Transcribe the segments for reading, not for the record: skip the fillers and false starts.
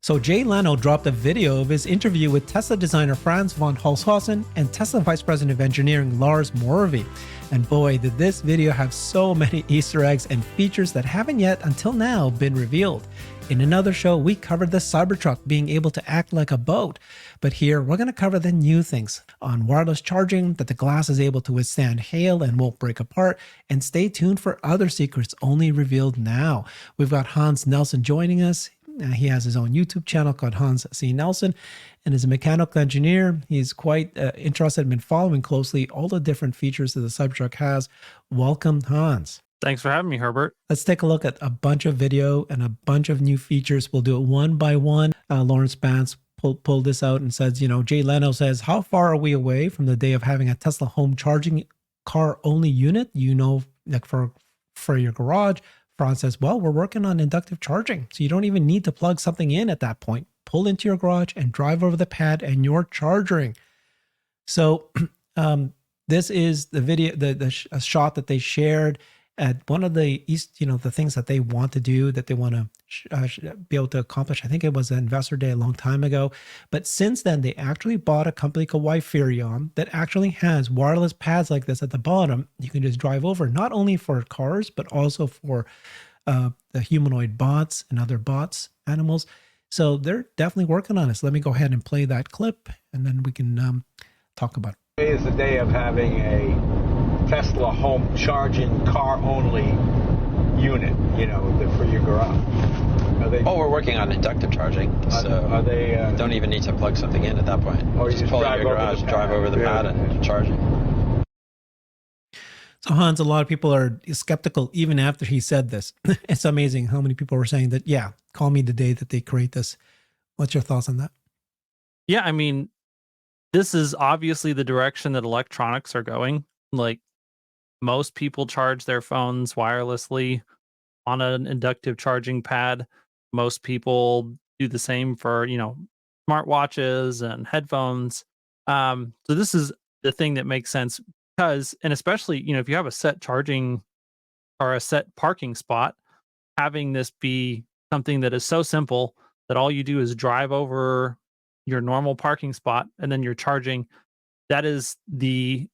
So Jay Leno dropped a video of his interview with Tesla designer Franz von Holzhausen and Tesla Vice President of Engineering Lars Moravy. And boy, did this video have so many Easter eggs and features that haven't yet, until now, been revealed. In another show, we covered the Cybertruck being able to act like a boat. But here, we're going to cover the new things on wireless charging, that the glass is able to withstand hail and won't break apart. And stay tuned for other secrets only revealed now. We've got Hans Nelson joining us. He has his own YouTube channel called Hans C. Nelson, and as a mechanical engineer, he's quite interested and been following closely all the different features that the Cybertruck has. Welcome, Hans. Thanks for having me, Herbert. Let's take a look at a bunch of video and a bunch of new features. We'll do it one by one. Lawrence Spence pulled this out and says, Jay Leno says, how far are we away from the day of having a Tesla home charging car-only unit, like for your garage? Franz says, well, we're working on inductive charging, so you don't even need to plug something in at that point. Pull into your garage and drive over the pad and you're charging. So this is the video, the shot that they shared at one of the the things that they want to do, that they want to be able to accomplish. I think it was an investor day a long time ago. But since then, they actually bought a company called Wiferion that actually has wireless pads like this at the bottom. You can just drive over, not only for cars, but also for the humanoid bots and other bots, animals. So they're definitely working on this. Let me go ahead and play that clip, and then we can talk about it. Today is the day of having a Tesla home charging car only unit, for your garage. We're working on inductive charging, so they don't even need to plug something in at that point. Or you just pull drive out your over garage, the drive pad. over the pad, and charging. So Hans, a lot of people are skeptical even after he said this. It's amazing how many people were saying that, yeah, call me the day that they create this. What's your thoughts on that? Yeah, I mean, this is obviously the direction that electronics are going. Like, most people charge their phones wirelessly on an inductive charging pad. Most people do the same for, smartwatches and headphones. So this is the thing that makes sense because, and especially, if you have a set charging or a set parking spot, having this be something that is so simple that all you do is drive over your normal parking spot and then you're charging. That is the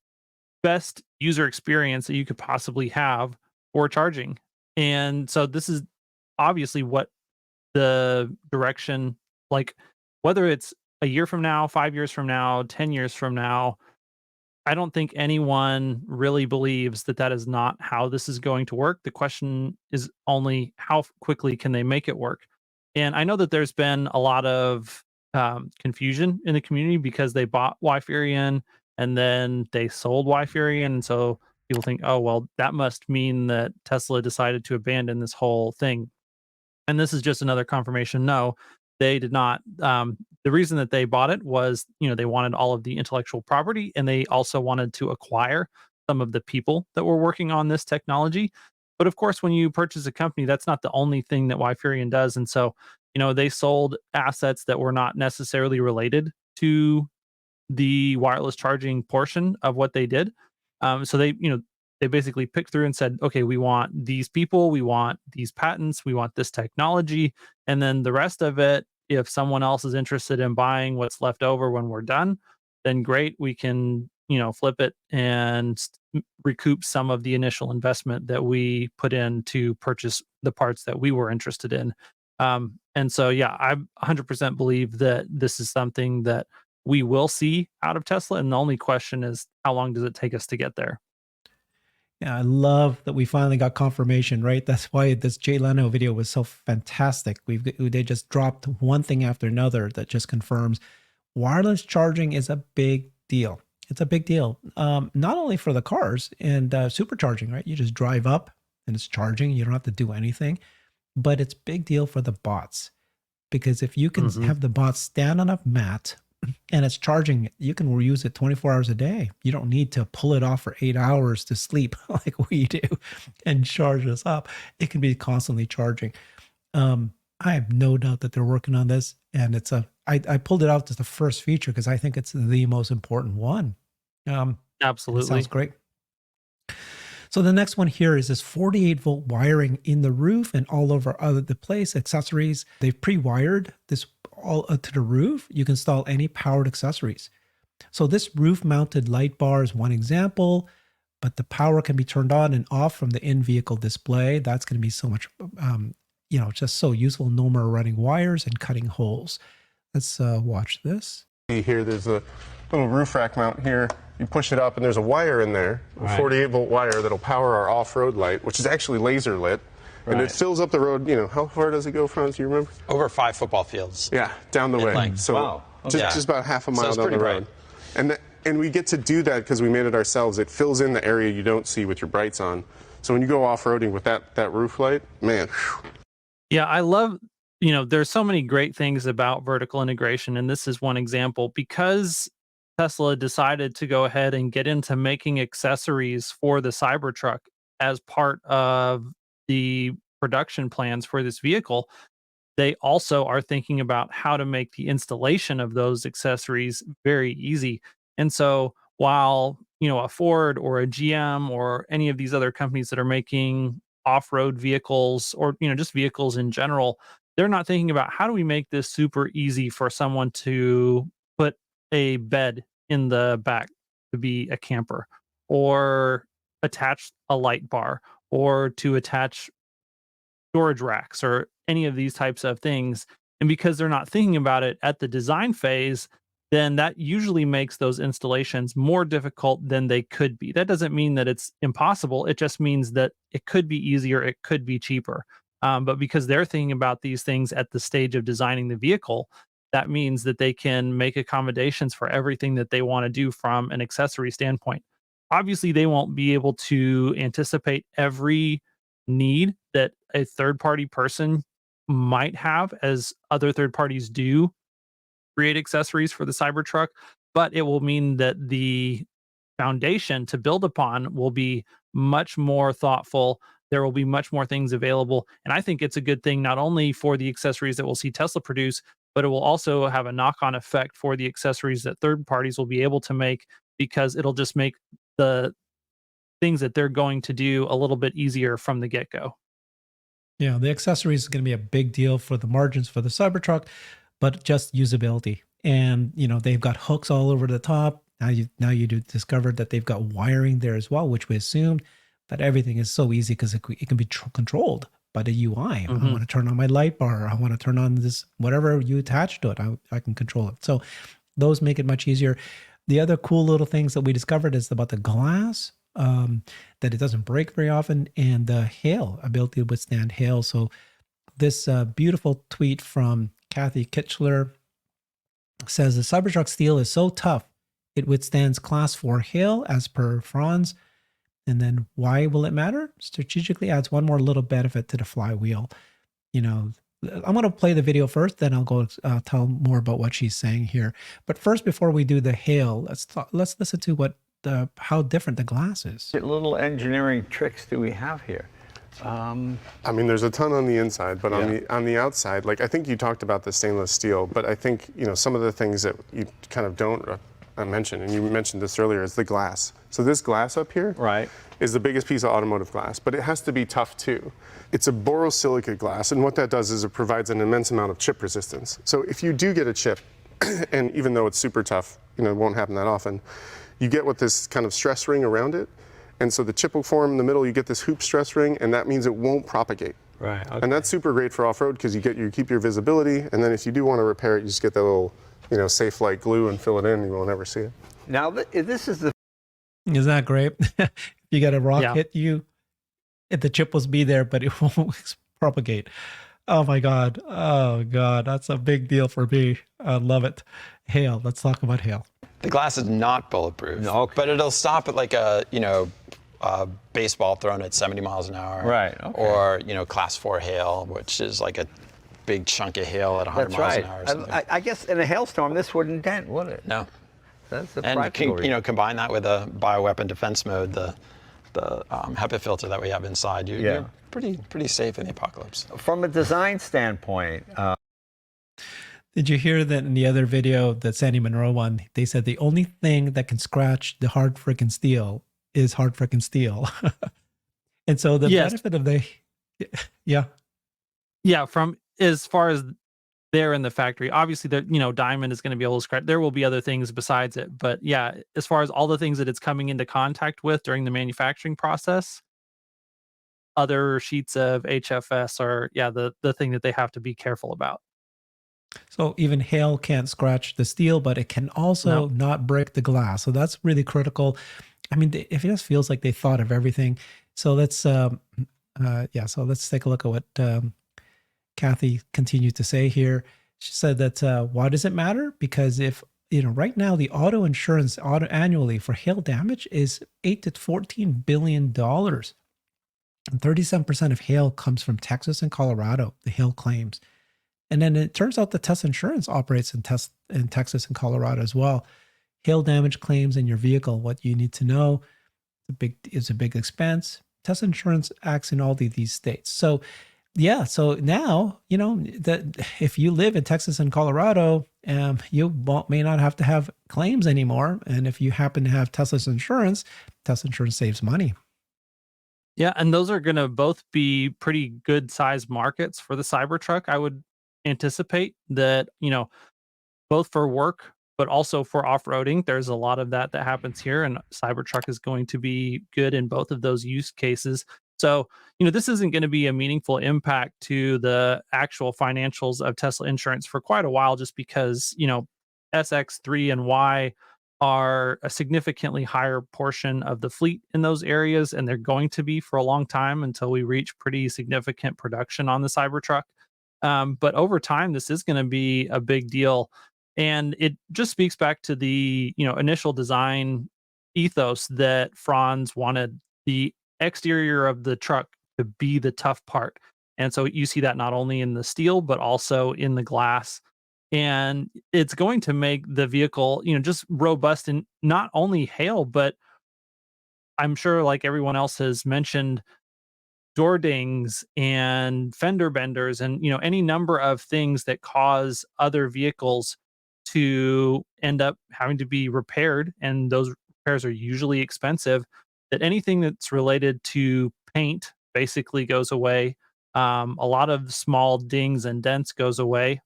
best user experience that you could possibly have for charging. And so this is obviously what the direction, like whether it's a year from now, 5 years from now, 10 years from now, I don't think anyone really believes that that is not how this is going to work. The question is only how quickly can they make it work? And I know that there's been a lot of confusion in the community because they bought Wiferion and then they sold Wiferion. And so people think, oh, well, that must mean that Tesla decided to abandon this whole thing. And this is just another confirmation. No, they did not. The reason that they bought it was, they wanted all of the intellectual property, and they also wanted to acquire some of the people that were working on this technology. But of course, when you purchase a company, that's not the only thing that Wiferion does. And so, they sold assets that were not necessarily related to the wireless charging portion of what they did. So they basically picked through and said, okay, we want these people, we want these patents, we want this technology. And then the rest of it, if someone else is interested in buying what's left over when we're done, then great, we can, flip it and recoup some of the initial investment that we put in to purchase the parts that we were interested in. And so, yeah, I 100% believe that this is something that we will see out of Tesla. And the only question is, how long does it take us to get there? Yeah, I love that we finally got confirmation, right? That's why this Jay Leno video was so fantastic. They just dropped one thing after another that just confirms wireless charging is a big deal. It's a big deal, not only for the cars and supercharging, right? You just drive up and it's charging. You don't have to do anything, but it's a big deal for the bots, because if you can have the bots stand on a mat and it's charging, you can reuse it 24 hours a day. You don't need to pull it off for 8 hours to sleep like we do and charge us up. It can be constantly charging. I have no doubt that they're working on this, and I pulled it out as the first feature because I think it's the most important one. Absolutely. Sounds great. So the next one here is this 48-volt wiring in the roof and all over the place, accessories. They've pre-wired this all to the roof, you can install any powered accessories. So this roof-mounted light bar is one example, but the power can be turned on and off from the in-vehicle display. That's going to be so much, just so useful. No more running wires and cutting holes. Let's watch this. Here, there's a little roof rack mount here. You push it up, and there's a wire in there, a 48-volt wire that'll power our off-road light, which is actually laser lit. And it fills up the road. How far does it go, Franz? Do you remember? Over 5 football fields. Yeah, down the way. length. So Wow. Okay. just about half a mile it's down the pretty road. And we get to do that because we made it ourselves. It fills in the area you don't see with your brights on. So when you go off-roading with that roof light, man. Whew. Yeah, I love, there's so many great things about vertical integration, and this is one example. Because Tesla decided to go ahead and get into making accessories for the Cybertruck as part of the production plans for this vehicle, they also are thinking about how to make the installation of those accessories very easy. And so while, a Ford or a GM or any of these other companies that are making off-road vehicles or, just vehicles in general, they're not thinking about how do we make this super easy for someone to put a bed in the back to be a camper, or attach a light bar, or to attach storage racks, or any of these types of things. And because they're not thinking about it at the design phase, then that usually makes those installations more difficult than they could be. That doesn't mean that it's impossible. It just means that it could be easier, it could be cheaper. But because they're thinking about these things at the stage of designing the vehicle, that means that they can make accommodations for everything that they want to do from an accessory standpoint. Obviously, they won't be able to anticipate every need that a third-party person might have, as other third parties do create accessories for the Cybertruck, but it will mean that the foundation to build upon will be much more thoughtful. There will be much more things available. And I think it's a good thing, not only for the accessories that we'll see Tesla produce, but it will also have a knock-on effect for the accessories that third parties will be able to make, because it'll just make the things that they're going to do a little bit easier from the get-go. Yeah, the accessories is going to be a big deal for the margins for the Cybertruck, but just usability. And they've got hooks all over the top. Now you do discover that they've got wiring there as well, which we assumed. But everything is so easy because it can be controlled by the UI. I want to turn on my light bar. I want to turn on this, whatever you attach to it, I can control it. So those make it much easier. The other cool little things that we discovered is about the glass, that it doesn't break very often, and the hail, ability to withstand hail. So this beautiful tweet from Kathy Kitchler says the Cybertruck steel is so tough, it withstands class 4 hail as per Franz. And then why will it matter? Strategically adds one more little benefit to the flywheel. I'm going to play the video first, then I'll go tell more about what she's saying here. But first, before we do the hail, let's listen to how different the glass is. What little engineering tricks do we have here? I mean, there's a ton on the inside, but on the outside, like I think you talked about the stainless steel, but I think some of the things that you kind of don't mention, and you mentioned this earlier, is the glass. So this glass up here is the biggest piece of automotive glass, but it has to be tough too. It's a borosilicate glass, and what that does is it provides an immense amount of chip resistance. So if you do get a chip, and even though it's super tough, it won't happen that often, you get with this kind of stress ring around it, and so the chip will form in the middle, you get this hoop stress ring, and that means it won't propagate. Right. Okay. And that's super great for off-road because you keep your visibility, and then if you do want to repair it, you just get that little safe light glue and fill it in, you will never see it. Now, this is the... Isn't that great? You got a rock hit you, the chip will be there, but it won't propagate. Oh my God. Oh God. That's a big deal for me. I love it. Hail. Let's talk about hail. The glass is not bulletproof, Okay. but it'll stop at like a baseball thrown at 70 miles an hour. Right, okay. Or, class 4 hail, which is like a big chunk of hail at 100 miles an hour or something. I guess in a hailstorm, this wouldn't dent, would it? No. That's a And practical reason. combine that with a bioweapon defense mode, the HEPA filter that we have inside, you're pretty safe in the apocalypse. From a design standpoint, Did you hear that in the other video, the Sandy Monroe one, they said the only thing that can scratch the hard frickin' steel is hard frickin' steel. And so the benefit of Yeah. Yeah, from as far as there in the factory. Obviously, Diamond is going to be able to scratch. There will be other things besides it, but yeah, as far as all the things that it's coming into contact with during the manufacturing process, other sheets of HFS are the thing that they have to be careful about. So even hail can't scratch the steel, but it can also not break the glass. So that's really critical. I mean, it just feels like they thought of everything. So let's so let's take a look at what Kathy continued to say here. She said that why does it matter? Because if right now the auto insurance annually for hail damage is $8 to $14 billion, and 37% of hail comes from Texas and Colorado. The hail claims. And then it turns out that Tesla Insurance operates in Texas and Colorado as well. Hail damage claims in your vehicle, what you need to know. It's a big expense. Tesla Insurance acts in all these states. So yeah, so now, that if you live in Texas and Colorado, you may not have to have claims anymore. And if you happen to have Tesla Insurance saves money. Yeah, and those are going to both be pretty good sized markets for the Cybertruck. I would anticipate that, both for work, but also for off-roading. There's a lot of that happens here, and Cybertruck is going to be good in both of those use cases. So, this isn't going to be a meaningful impact to the actual financials of Tesla Insurance for quite a while, just because, SX3 and Y are a significantly higher portion of the fleet in those areas, and they're going to be for a long time until we reach pretty significant production on the Cybertruck. But over time, this is going to be a big deal. And it just speaks back to the, initial design ethos that Franz wanted the exterior of the truck to be the tough part. And so you see that not only in the steel, but also in the glass. And it's going to make the vehicle, just robust in not only hail, but I'm sure, like everyone else has mentioned, door dings and fender benders and any number of things that cause other vehicles to end up having to be repaired, and those repairs are usually expensive. That anything that's related to paint basically goes away. A lot of small dings and dents goes away.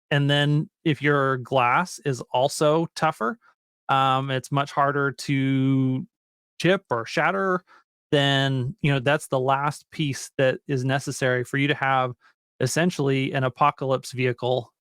And then if your glass is also tougher, it's much harder to chip or shatter. Then that's the last piece that is necessary for you to have essentially an apocalypse vehicle.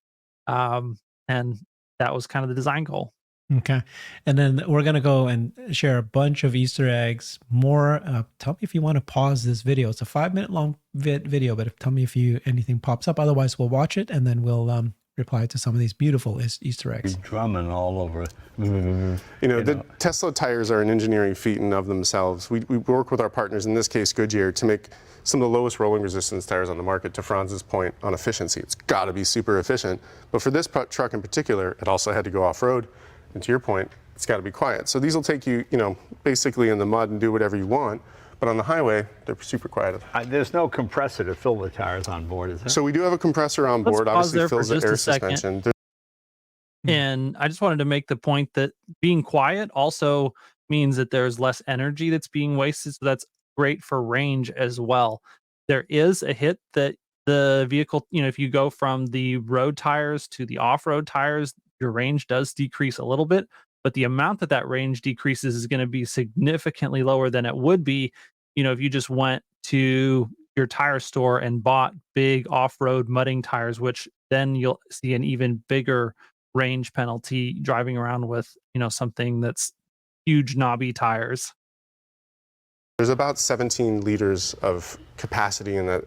And that was kind of the design goal. Okay. And then we're going to go and share a bunch of Easter eggs. More, tell me if you want to pause this video. It's a 5-minute long video, but tell me if anything pops up. Otherwise, we'll watch it and then we'll reply to some of these beautiful Easter eggs. Drumming all over. The Tesla tires are an engineering feat in of themselves. We work with our partners, in this case Goodyear, to make some of the lowest rolling resistance tires on the market. To Franz's point on efficiency, it's got to be super efficient. But for this truck in particular, it also had to go off-road. And to your point, it's got to be quiet. So these will take you, basically in the mud and do whatever you want. But on the highway, they're super quiet. There's no compressor to fill the tires on board, is there? So we do have a compressor on board. Obviously fills the air suspension. And I just wanted to make the point that being quiet also means that there's less energy that's being wasted. So that's great for range as well. There is a hit that the vehicle, if you go from the road tires to the off-road tires, your range does decrease a little bit, but the amount that range decreases is going to be significantly lower than it would be, if you just went to your tire store and bought big off-road mudding tires, which then you'll see an even bigger range penalty driving around with, something that's huge knobby tires. There's about 17 liters of capacity in that.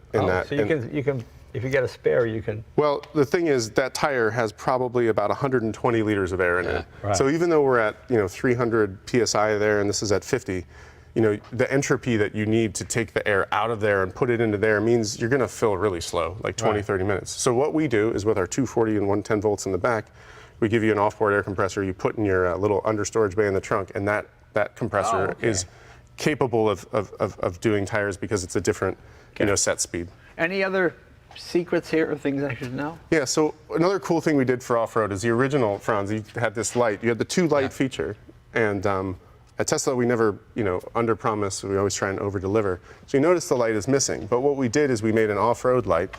So you can, if you get a spare, you can. Well, the thing is that tire has probably about 120 liters of air in it. Right. So even though we're at 300 psi there, and this is at 50, the entropy that you need to take the air out of there and put it into there means you're going to fill really slow, like 20, 30 minutes. So what we do is with our 240 and 110 volts in the back, we give you an off-board air compressor you put in your little under storage bay in the trunk, and that compressor is capable of doing tires because it's a different set speed. Any other secrets here or things I should know? Yeah, so another cool thing we did for off-road is the original, Franz, you had this light. You had the 2 light feature, and at Tesla we never under promise, we always try and over deliver. So you notice the light is missing, but what we did is we made an off-road light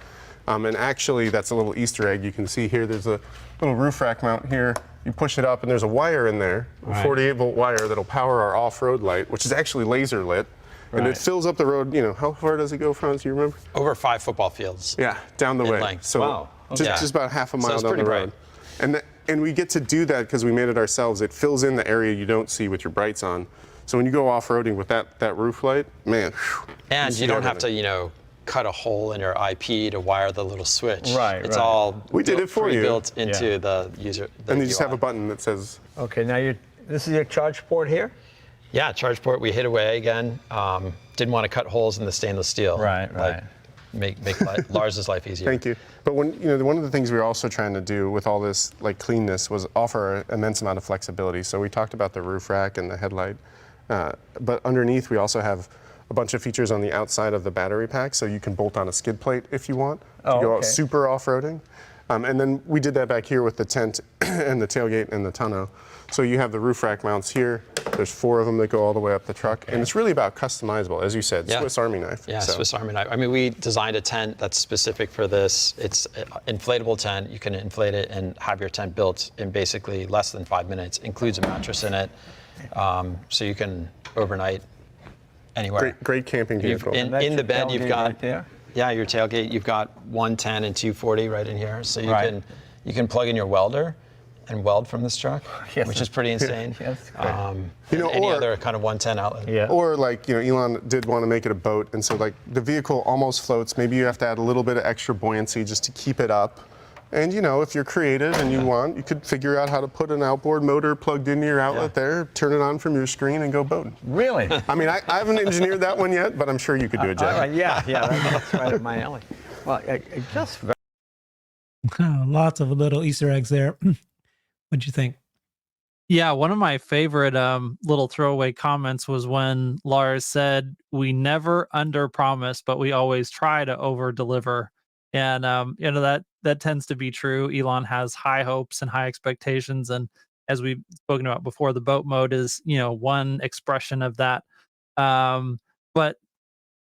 And actually, that's a little Easter egg. You can see here, there's a little roof rack mount here. You push it up, and there's a wire in there, a 48-volt wire that'll power our off-road light, which is actually laser lit. And it fills up the road. You know, how far does it go, Franz? Do you remember? Over 5 football fields. Yeah, down the in way. length. So Wow. just about half a mile it's down pretty the road. And we get to do that because we made it ourselves. It fills in the area you don't see with your brights on. So when you go off-roading with that roof light, man. And see you don't have everything. to, cut a hole in your IP to wire the little switch. Right, It's right. all We did it for you. built into the user. And you just have a UI. button that says, Okay, now this is your charge port here? Yeah, charge port. We hit away again. Didn't want to cut holes in the stainless steel. Right. Make Lars's life easier. thank you. But one of the things we were also trying to do with all this cleanness was offer an immense amount of flexibility. So we talked about the roof rack and the headlight, but underneath we also have a bunch of features on the outside of the battery pack, so you can bolt on a skid plate if you want to go out okay. super off-roading. And then we did that back here with the tent and the tailgate and the tonneau. So you have the roof rack mounts here. There's 4 of them that go all the way up the truck. And it's really about customizable, as you said, Yeah. Swiss Army knife. Yeah, So- Swiss Army knife. I mean, we designed a tent that's specific for this. It's an inflatable tent. You can inflate it and have your tent built in basically less than 5 minutes. Includes a mattress in it, so you can overnight anywhere. Great camping vehicle. In That's the your bed, you've tailgate got right there? Yeah, your tailgate. You've got 110 and 240 right in here, so Right. you can plug in your welder and weld from this truck, Yes. which is pretty insane. Yes, great. You know, any or- other kind of 110 outlet. Yeah. Or Elon did want to make it a boat, and so the vehicle almost floats. Maybe you have to add a little bit of extra buoyancy just to keep it up. And if you're creative and you want, you could figure out how to put an outboard motor plugged into your outlet there, turn it on from your screen, and go boating. Really? I mean, I haven't engineered that one yet, but I'm sure you could do it, All Jay. right, yeah, that's right up my alley. Well, just Lots of little Easter eggs there. What'd you think? Yeah, one of my favorite little throwaway comments was when Lars said, "We never underpromise, but we always try to overdeliver." And that tends to be true. Elon has high hopes and high expectations, and as we've spoken about before, the boat mode is one expression of that. But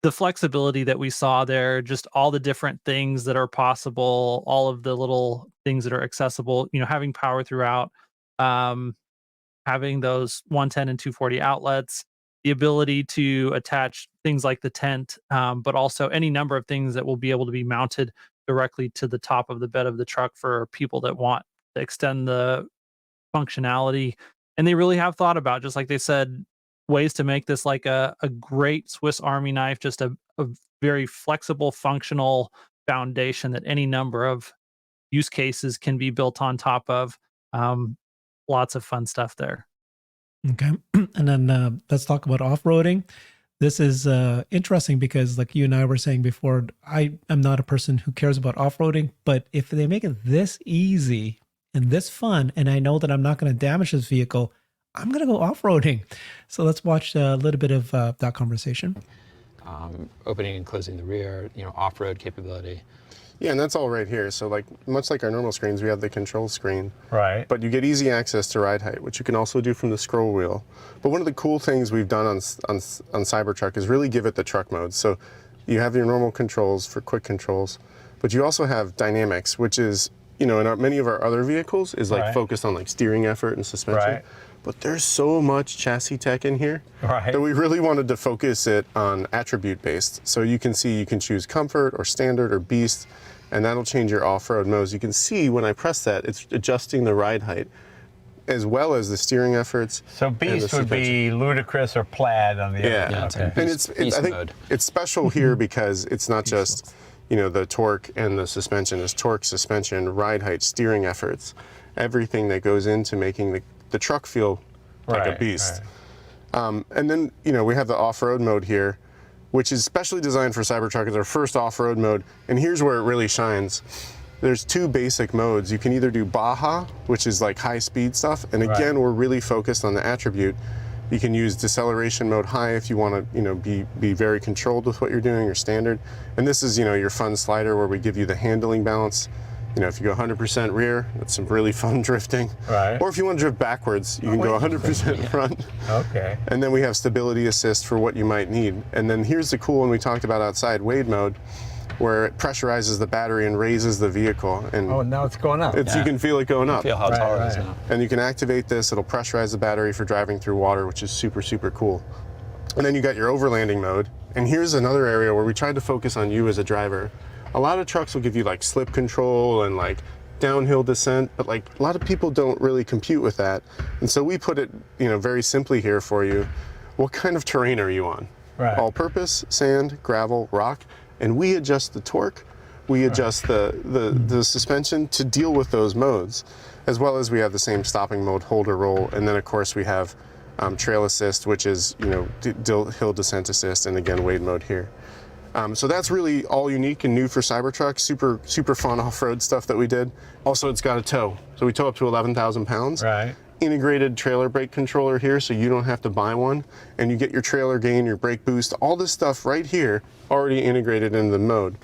the flexibility that we saw there, just all the different things that are possible, all of the little things that are accessible, having power throughout, having those 110 and 240 outlets, the ability to attach things like the tent, but also any number of things that will be able to be mounted directly to the top of the bed of the truck for people that want to extend the functionality. And they really have thought about, just like they said, ways to make this like a great Swiss Army knife, just a very flexible, functional foundation that any number of use cases can be built on top of. Lots of fun stuff there. Okay. And then let's talk about off-roading. This is interesting because, like you and I were saying before, I am not a person who cares about off-roading, but if they make it this easy and this fun, and I know that I'm not going to damage this vehicle, I'm going to go off-roading. So let's watch a little bit of that conversation. Opening and closing the rear, off-road capability. Yeah, and that's all right here. So much like our normal screens, we have the control screen. right. But you get easy access to ride height, which you can also do from the scroll wheel. But one of the cool things we've done on Cybertruck is really give it the truck mode. So you have your normal controls for quick controls, but you also have dynamics, which is, in many of our other vehicles is Right. focused on steering effort and suspension. Right. But there's so much chassis tech in here Right. that we really wanted to focus it on attribute based. So you can see you can choose comfort or standard or beast, and that'll change your off-road modes. You can see when I press that, it's adjusting the ride height as well as the steering efforts. So and the Beast would suspension. be Ludicrous or Plaid on the Yeah. other. Yeah, it's Okay. like And it's beast I think mode. it's special here because it's not just the torque and the suspension. It's torque, suspension, ride height, steering efforts, everything that goes into making the truck feel like a Right, beast. right. And then we have the off-road mode here, which is specially designed for Cybertruck. It's our first off-road mode, and here's where it really shines. There's 2 basic modes. You can either do Baja, which is high-speed stuff, and again, we're really focused on the attribute. You can use deceleration mode high if you want to, be very controlled with what you're doing, or standard. And this is, your fun slider where we give you the handling balance. If you go 100% rear, that's some really fun drifting. Right. Or if you want to drift backwards, you can go 100% front. Okay. And then we have stability assist for what you might need. And then here's the cool one we talked about outside, Wade mode. where it pressurizes the battery and raises the vehicle. And Oh, now it's going up. you can feel it going up. Feel how tall it is right. now. And you can activate this. It'll pressurize the battery for driving through water, which is super, super cool. And then you got your overlanding mode. And here's another area where we tried to focus on you as a driver. A lot of trucks will give you like slip control and like downhill descent, but like a lot of people don't really compute with that. And so we put it, very simply here for you. What kind of terrain are you on? Right. All purpose, sand, gravel, rock, and we adjust the torque. We adjust the suspension to deal with those modes, as well as we have the same stopping mode, hold or roll, and then of course we have trail assist, which is hill descent assist, and again wade mode here. So that's really all unique and new for Cybertruck. Super fun off-road stuff that we did. Also, it's got a tow, so we tow up to 11,000 pounds. Right. Integrated trailer brake controller here, so you don't have to buy one, and you get your trailer gain, your brake boost, all this stuff right here already integrated into the mode.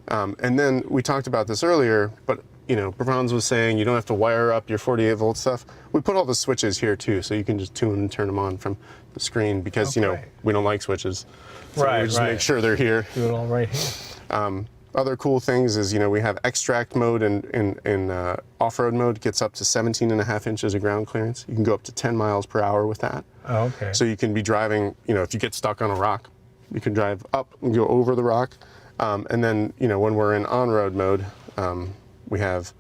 And then we talked about this earlier, but Brevans was saying you don't have to wire up your 48 volt stuff. We put all the switches here too, so you can just tune and turn them on from the screen because we don't like switches. So we just make sure they're here. Do it all right here. Other cool things is, we have extract mode in off-road mode, gets up to 17.5 inches of ground clearance. You can go up to 10 miles per hour with that. Oh, okay. So you can be driving, if you get stuck on a rock, you can drive up and go over the rock. And then, when we're in on-road mode, we have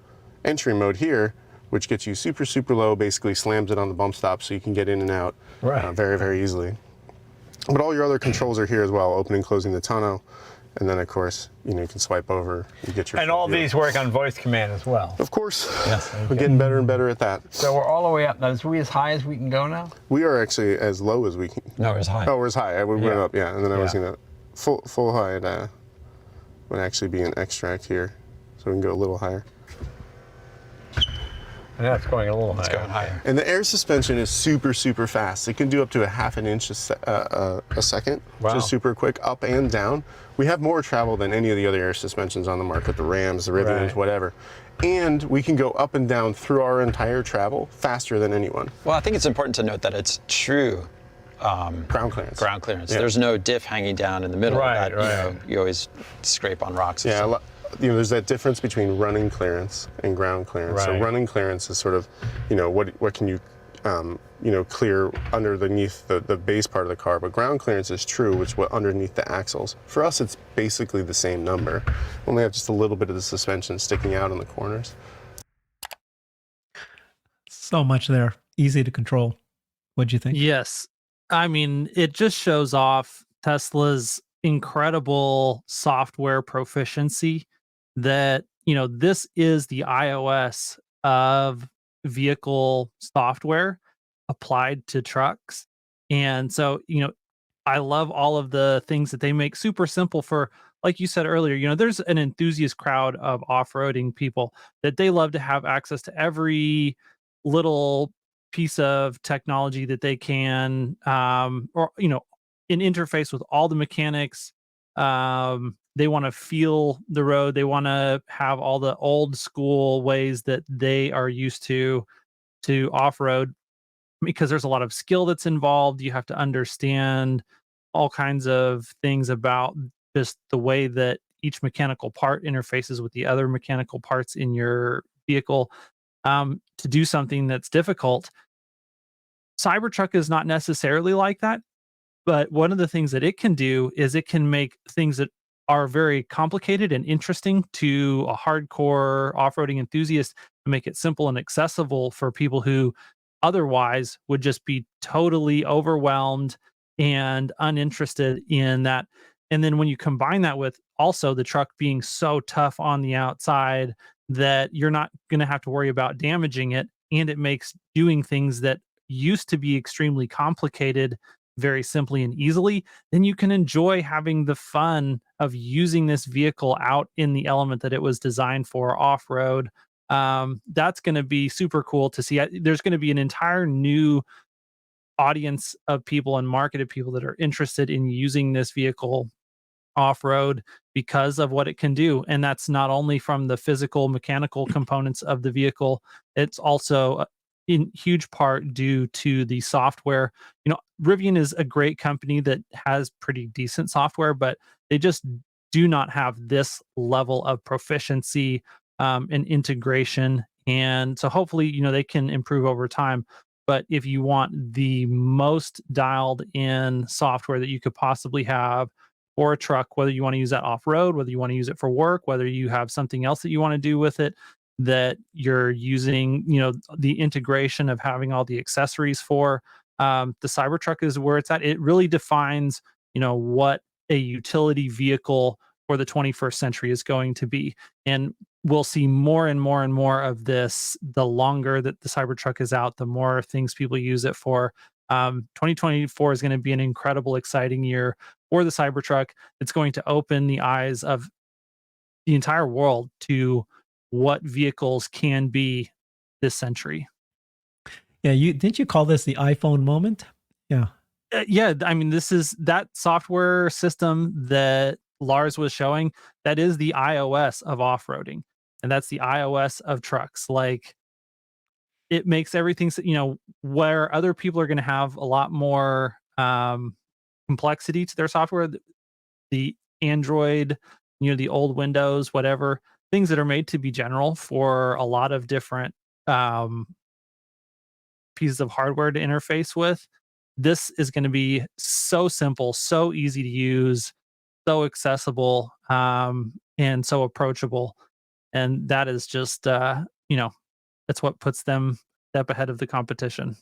entry mode here, which gets you super, super low, basically slams it on the bump stop so you can get in and out very, very easily. But all your other controls are here as well, opening, closing the tonneau. And then, of course, you can swipe over, you get your... And all these work on voice command as well. Of course. Yes. We're getting better and better at that. So we're all the way up. Now, is we as high as we can go now? We are actually as low as we can. No, it's high. Oh, we're as high. We went up, and then I was going to... Full height would actually be an extract here. So we can go a little higher. And that's going a little higher. It's going higher. And the air suspension is super, super fast. It can do up to a half an inch a second, which is super quick, up and down. We have more travel than any of the other air suspensions on the market, the Rams, the Rivians, whatever. And we can go up and down through our entire travel faster than anyone. Well, I think it's important to note that it's true ground clearance. Ground clearance. Yeah. There's no diff hanging down in the middle. Right, You always scrape on rocks. Yeah, there's that difference between running clearance and ground clearance. So running clearance is sort of, what can you, clear underneath the base part of the car. But ground clearance is true, which is what underneath the axles. For us, it's basically the same number. Only have just a little bit of the suspension sticking out in the corners. So much there, easy to control. What'd you think? Yes. I mean, it just shows off Tesla's incredible software proficiency that, this is the iOS of vehicle software applied to trucks. And so, I love all of the things that they make super simple for, like you said earlier, there's an enthusiast crowd of off-roading people that they love to have access to every little piece of technology that they can, or an interface with all the mechanics. They want to feel the road. They want to have all the old school ways that they are used to off-road, because there's a lot of skill that's involved. You have to understand all kinds of things about just the way that each mechanical part interfaces with the other mechanical parts in your vehicle, to do something that's difficult. Cybertruck is not necessarily like that, but one of the things that it can do is it can make things that are very complicated and interesting to a hardcore off-roading enthusiast, to make it simple and accessible for people who otherwise would just be totally overwhelmed and uninterested in that. And then when you combine that with also the truck being so tough on the outside that you're not going to have to worry about damaging it, and it makes doing things that used to be extremely complicated very simply and easily, then you can enjoy having the fun of using this vehicle out in the element that it was designed for, off-road. That's going to be super cool to see. There's going to be an entire new audience of people and market of people that are interested in using this vehicle off-road because of what it can do. And that's not only from the physical mechanical components of the vehicle, it's also in huge part due to the software. Rivian is a great company that has pretty decent software, but they just do not have this level of proficiency and integration. And so hopefully, they can improve over time. But if you want the most dialed in software that you could possibly have for a truck, whether you want to use that off road, whether you want to use it for work, whether you have something else that you want to do with it, that you're using, the integration of having all the accessories for, the Cybertruck is where it's at. It really defines, what a utility vehicle for the 21st century is going to be. And we'll see more and more and more of this. The longer that the Cybertruck is out, the more things people use it for. 2024 is going to be an incredible, exciting year for the Cybertruck. It's going to open the eyes of the entire world to what vehicles can be this century. Yeah, didn't you call this the iPhone moment? Yeah. Yeah, I mean, this is that software system that Lars was showing. That is the iOS of off-roading, and that's the iOS of trucks. Like, it makes everything, where other people are going to have a lot more complexity to their software. The Android, the old Windows, whatever, things that are made to be general for a lot of different pieces of hardware to interface with. This is going to be so simple, so easy to use, so accessible, and so approachable. And that is just, that's what puts them a step ahead of the competition.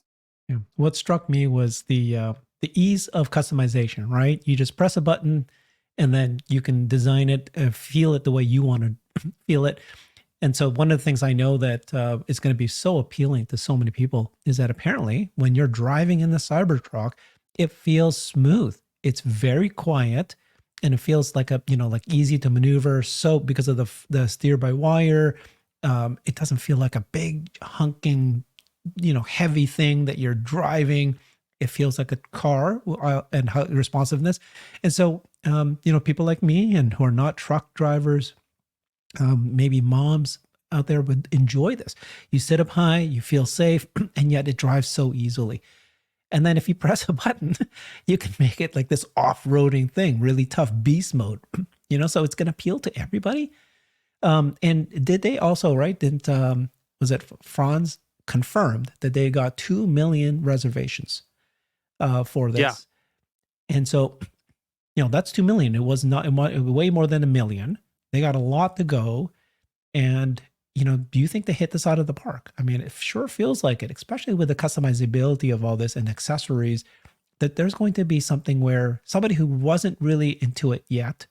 Yeah. What struck me was the ease of customization, right? You just press a button and then you can design it, feel it the way you want to feel it. And so one of the things I know that is going to be so appealing to so many people is that apparently when you're driving in the Cybertruck, it feels smooth. It's very quiet and it feels like like easy to maneuver. So because of the steer by wire, it doesn't feel like a big hunking, heavy thing that you're driving. It feels like a car and responsiveness. And so, people like me and who are not truck drivers, maybe moms out there would enjoy this. You sit up high, you feel safe, and yet it drives so easily. And then if you press a button, you can make it like this off-roading thing, really tough beast mode, so it's going to appeal to everybody. And did they also, right? Was it Franz confirmed that they got 2 million reservations for this? Yeah. And so, that's 2 million. It was way more than 1 million. They got a lot to go. And, do you think they hit this out of the park? I mean, it sure feels like it, especially with the customizability of all this and accessories, that there's going to be something where somebody who wasn't really into it yet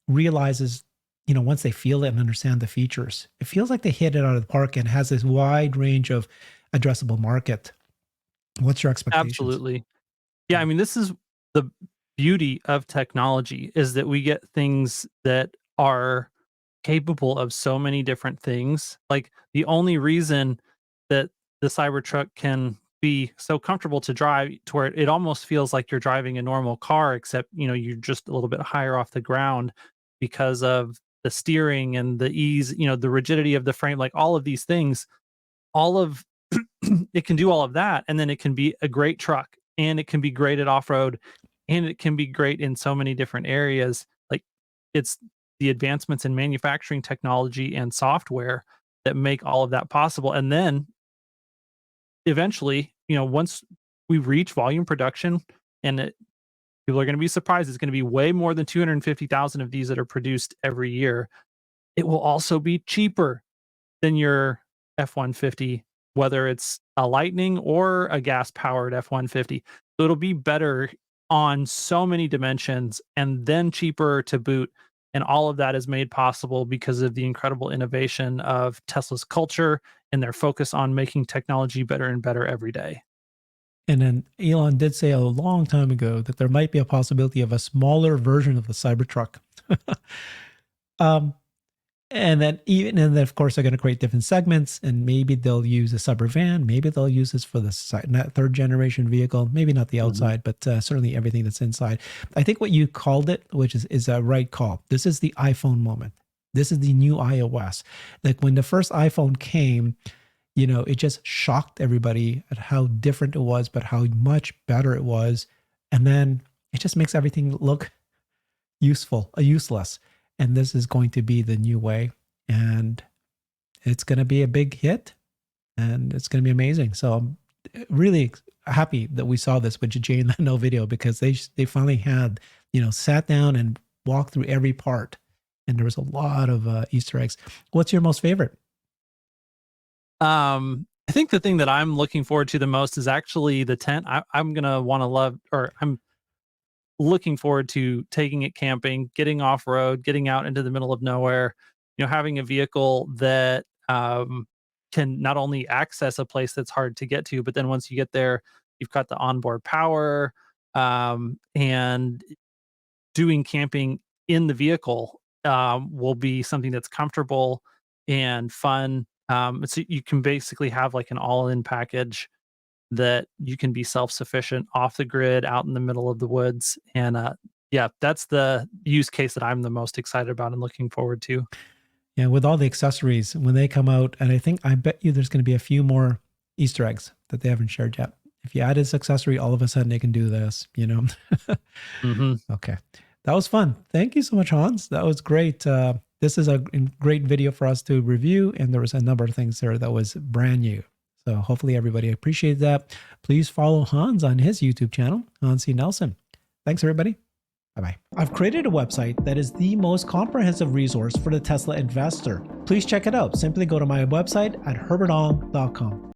realizes, once they feel it and understand the features, it feels like they hit it out of the park and has this wide range of addressable market. What's your expectations? Absolutely. Yeah, I mean, this is the beauty of technology, is that we get things that are capable of so many different things. Like, the only reason that the Cybertruck can be so comfortable to drive, to where it almost feels like you're driving a normal car, except, you're just a little bit higher off the ground because of the steering and the ease, the rigidity of the frame, like all of these things, it can do all of that. And then it can be a great truck, and it can be great at off-road, and it can be great in so many different areas. Like, it's the advancements in manufacturing technology and software that make all of that possible. And then eventually, once we reach volume production, and people are going to be surprised, it's going to be way more than 250,000 of these that are produced every year. It will also be cheaper than your F-150, whether it's a Lightning or a gas-powered F-150. So it'll be better on so many dimensions, and then cheaper to boot. And all of that is made possible because of the incredible innovation of Tesla's culture and their focus on making technology better and better every day. And then Elon did say a long time ago that there might be a possibility of a smaller version of the Cybertruck. And then of course they're going to create different segments, and maybe they'll use a Cybervan. Maybe they'll use this for the third generation vehicle. Maybe not the outside, but certainly everything that's inside. I think what you called it, which is a right call. This is the iPhone moment. This is the new iOS. Like when the first iPhone came, it just shocked everybody at how different it was, but how much better it was. And then it just makes everything look useless. And this is going to be the new way. And it's going to be a big hit. And it's going to be amazing. So I'm really happy that we saw this with the Jay Leno video, because they finally had, sat down and walked through every part. And there was a lot of Easter eggs. What's your most favorite? I think the thing that I'm looking forward to the most is actually the tent. I'm looking forward to taking it camping, getting off road, getting out into the middle of nowhere, having a vehicle that can not only access a place that's hard to get to, but then once you get there, you've got the onboard power, and doing camping in the vehicle will be something that's comfortable and fun. So you can basically have like an all-in package that you can be self-sufficient off the grid out in the middle of the woods. And that's the use case that I'm the most excited about and looking forward to. Yeah, with all the accessories, when they come out, and I bet you there's going to be a few more Easter eggs that they haven't shared yet. If you add this accessory, all of a sudden they can do this, Mm-hmm. Okay. That was fun. Thank you so much, Hans. That was great. This is a great video for us to review, and there was a number of things there that was brand new. So hopefully everybody appreciates that. Please follow Hans on his YouTube channel, Hans C. Nelson. Thanks, everybody. Bye-bye. I've created a website that is the most comprehensive resource for the Tesla investor. Please check it out. Simply go to my website at herbertong.com.